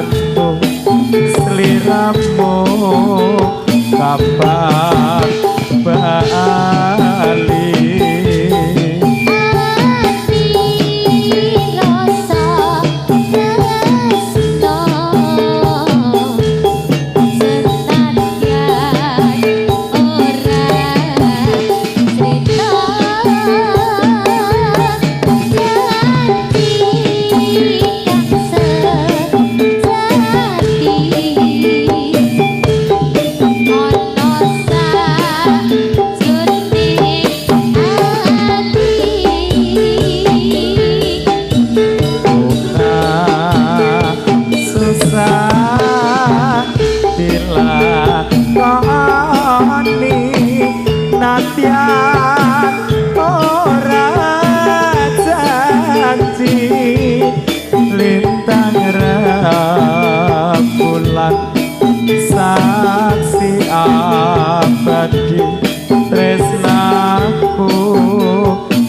aku sliramu kapan bali lintang rembulan saksi abadi tresnaku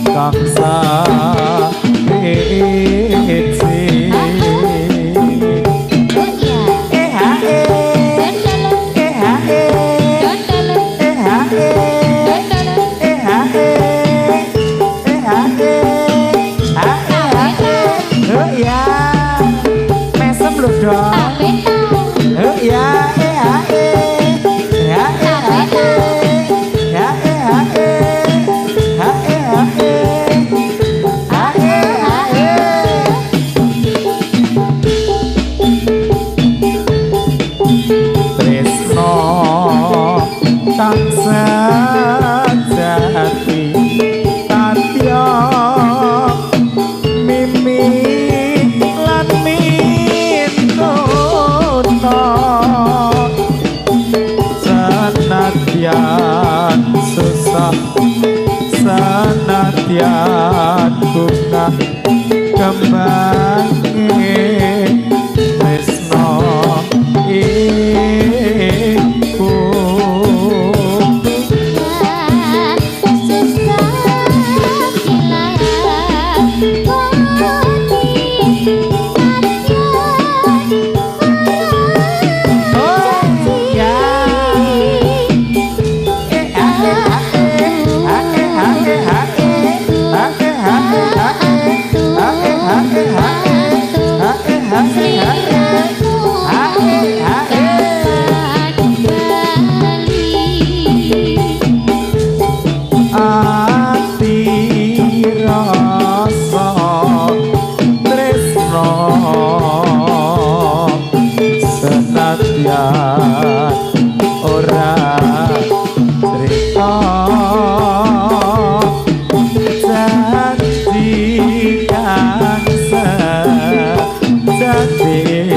kang saeci sanadyan bunga kembange tresno iku ora cerita janji kang sejati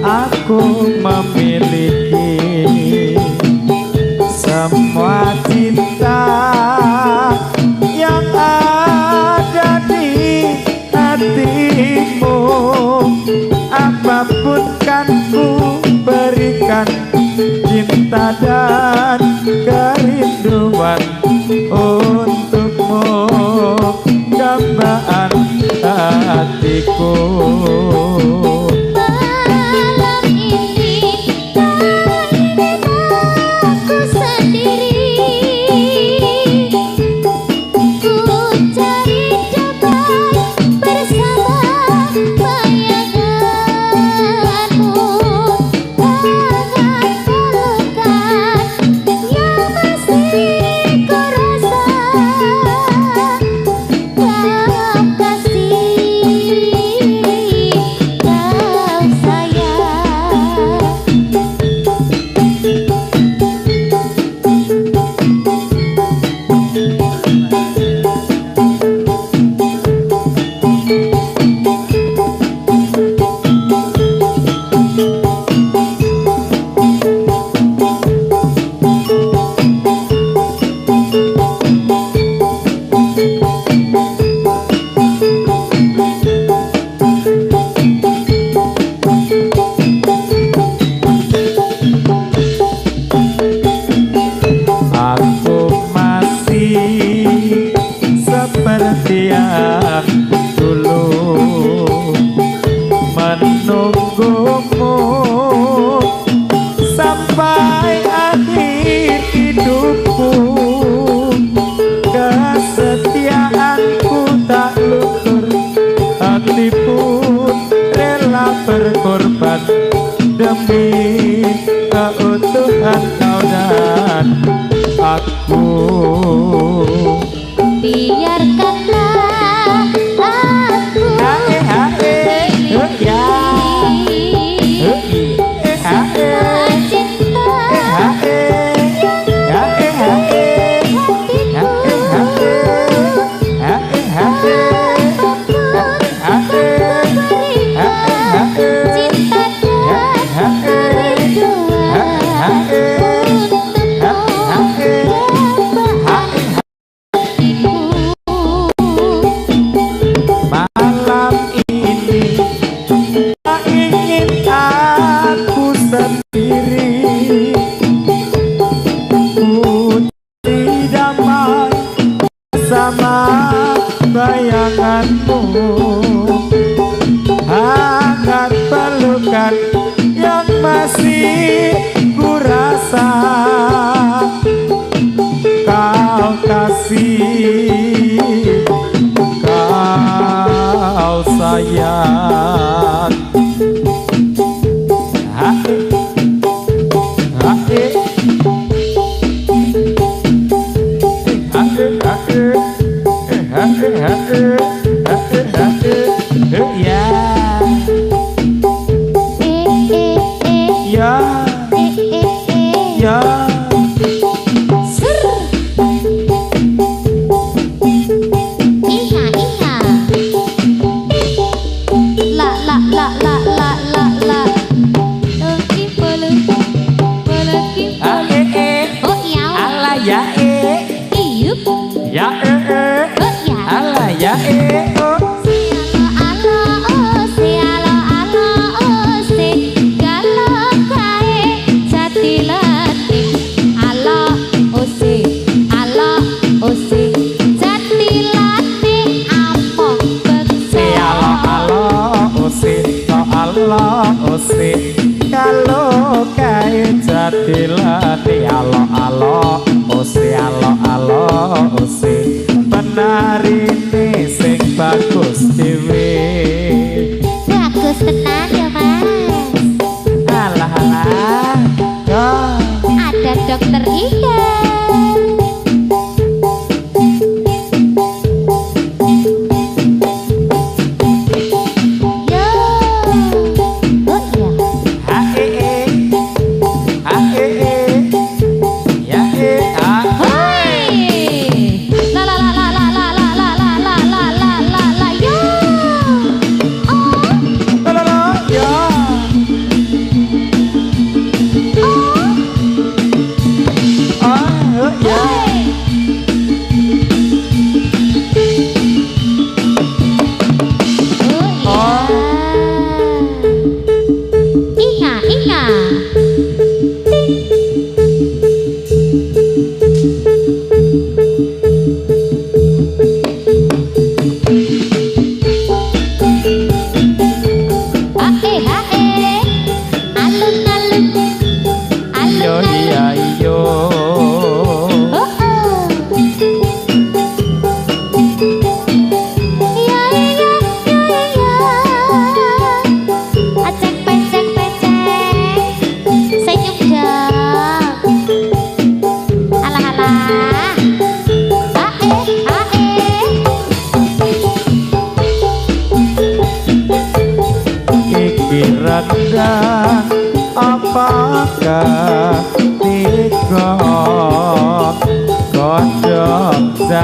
aku memiliki semua cinta yang ada di hatimu. Apapun kan ku berikan, cinta dan kerinduan untukmu, dambaan hatiku. Malam ini aku sendiri, ku cari damai bersama bayanganmu. Hangat pelukan yang masih ku rasa, kau kasih, kau sayang. Aku masih seperti yang dulu menunggumu sampai akhir hidupku. Kesetiaanku tak luntur, hati pun rela berkorban demi keutuhan kau dan aku. Biarkanlah aku Ya. semua cinta Malam ini tak ingin aku sendiri, ku cari damai bersama bayanganmu. Hangat pelukan yang masih ku rasa, kau kasih, kau sayang. Kalau kae jadilane alo-alo ose alo-alo ose penarine sing bagus dhewe. bagus tenan ya Mas. Alah alah ya. Ada dokter Ida.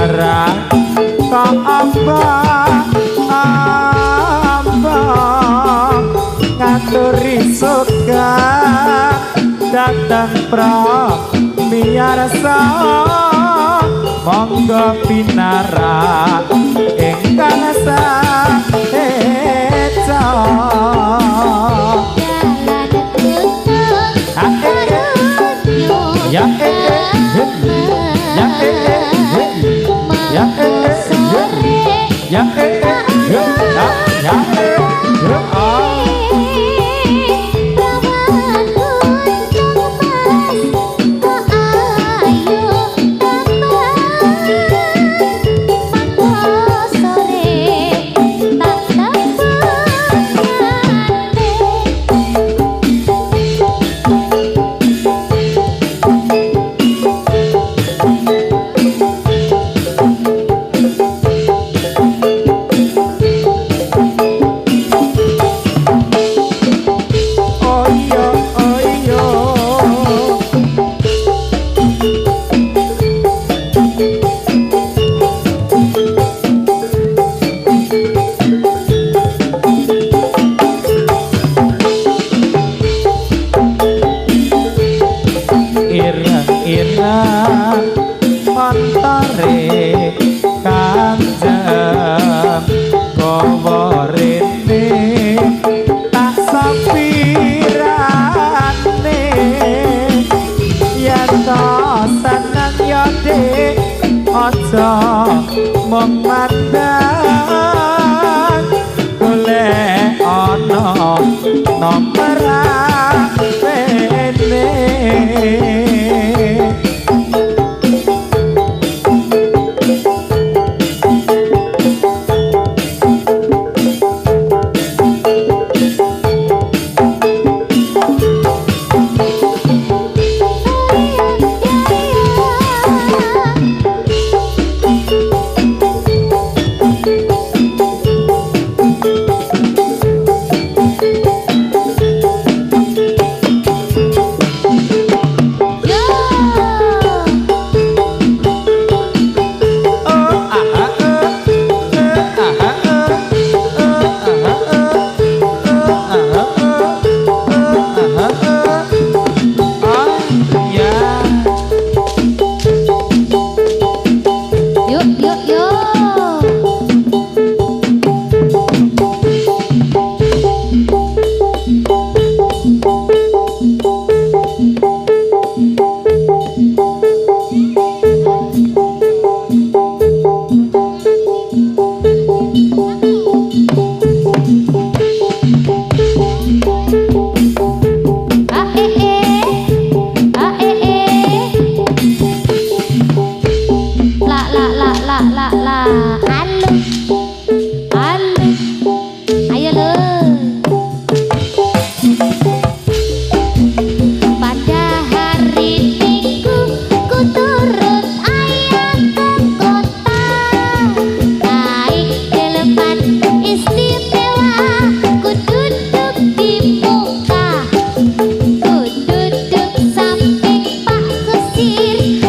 pinara kok amba ngaturi suka datang pro biarsa monggo pinara ingkang saeca ya memandang golek ana nomor apene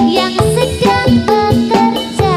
yang sedang bekerja.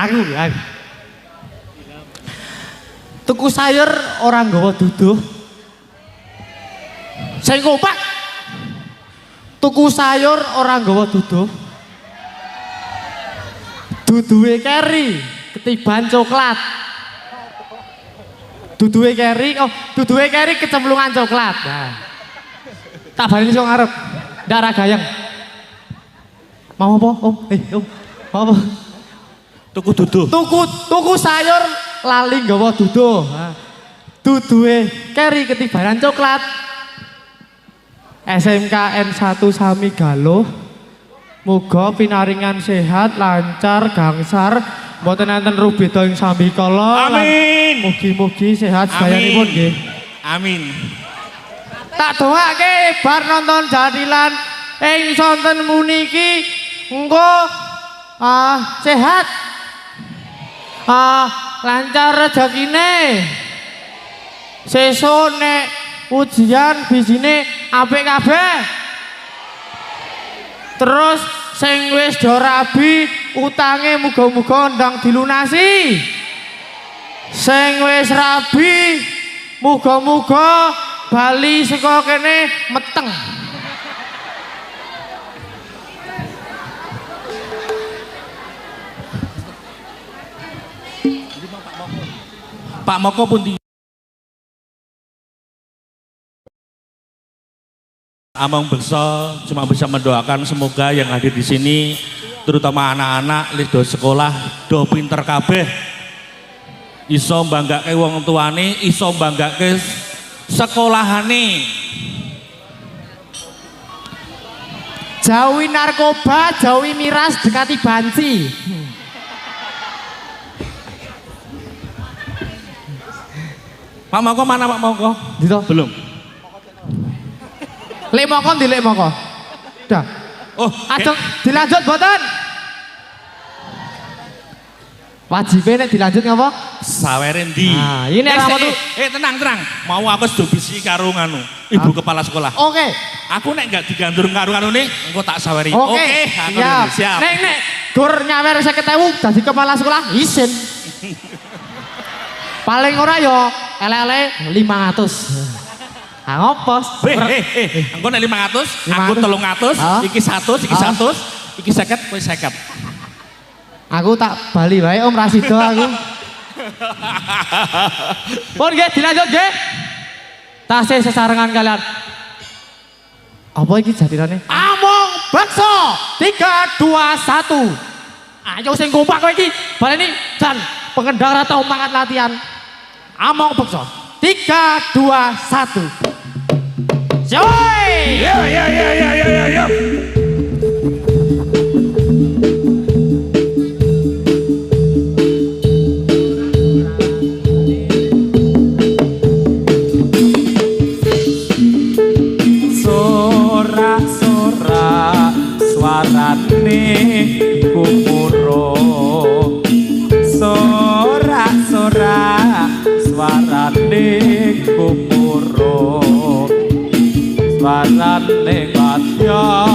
Aku. Tuku sayur orang nggawa duduh. Sing kompak. Tuku sayur orang nggawa duduh. Duduhe keri ketiban coklat. Duduhe keri kecemplungan coklat. Nah. Tak baleni sing ngarep. Ndak ra gayeng. Mau apa? Om, Om. Mau apa? Tuku duduh. Tuku sayur lali nggawa duduh. Nah. Duduhe keri ketibanan coklat. SMKN 1 Sami Galuh. Muga pinaringan sehat, lancar, gangsar, mboten enten rubeda ing sami kala. Amin. Mugi-mugi sehat sedayanipun nggih. Amin. Tak dongake bar nonton jadilan ing sonten muniki engko sehat. Lancar rezekine. Sesuk nek ujian bisine apik kabeh. Terus sing wis do rabi utange muga-muga ndang dilunasi. Sing wis rabi muga-muga bali saka kene meteng. Pak Moko pun Amang Bekso cuma bisa mendoakan semoga yang hadir di sini terutama anak-anak lido sekolah do pinter kabeh iso mbanggake wong tuane iso mbanggake sekolahane jauhi narkoba jauhi miras dekati banci Pak Moko mana Pak Moko? Dito. Belum. Lek moko ndi lek moko? Dah. Oh, ajeng dilanjut boten? Wajibe nek dilanjut ngapa? Sawere ndi? Nah, ini apa tuh? Tenang. Mau aku sudah bisi karo nganu, Ibu Kepala Sekolah. Oke. Aku nek enggak digandur karo nih, engko tak saweri. Oke. Siap. Nek gur nyawer 50.000 dadi kepala sekolah isin. Paling ora yo ele-ele 500. Ah ngopos. Engko nek 500, aku 300, iki 100, iki 100, iki 50, kowe 50. Aku tak bali wae Om Rasido aku. Pun nggih dilanjut nggih. Tasih sesarengan kalian. Apa iki jatirane? Among Bekso 3, 2, 1. Ayo sing kompak kowe iki. Baleni dan pengendara tau mangkat latihan. Among Bekso 3, 2, 1. Joy! Ya. Sorak-sorak suarane kumuro sorak-sorak suarane kumuro suarane katya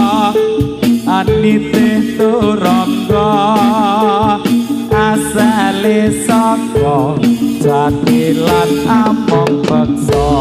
anite turangga asale saka jatilan Among Bekso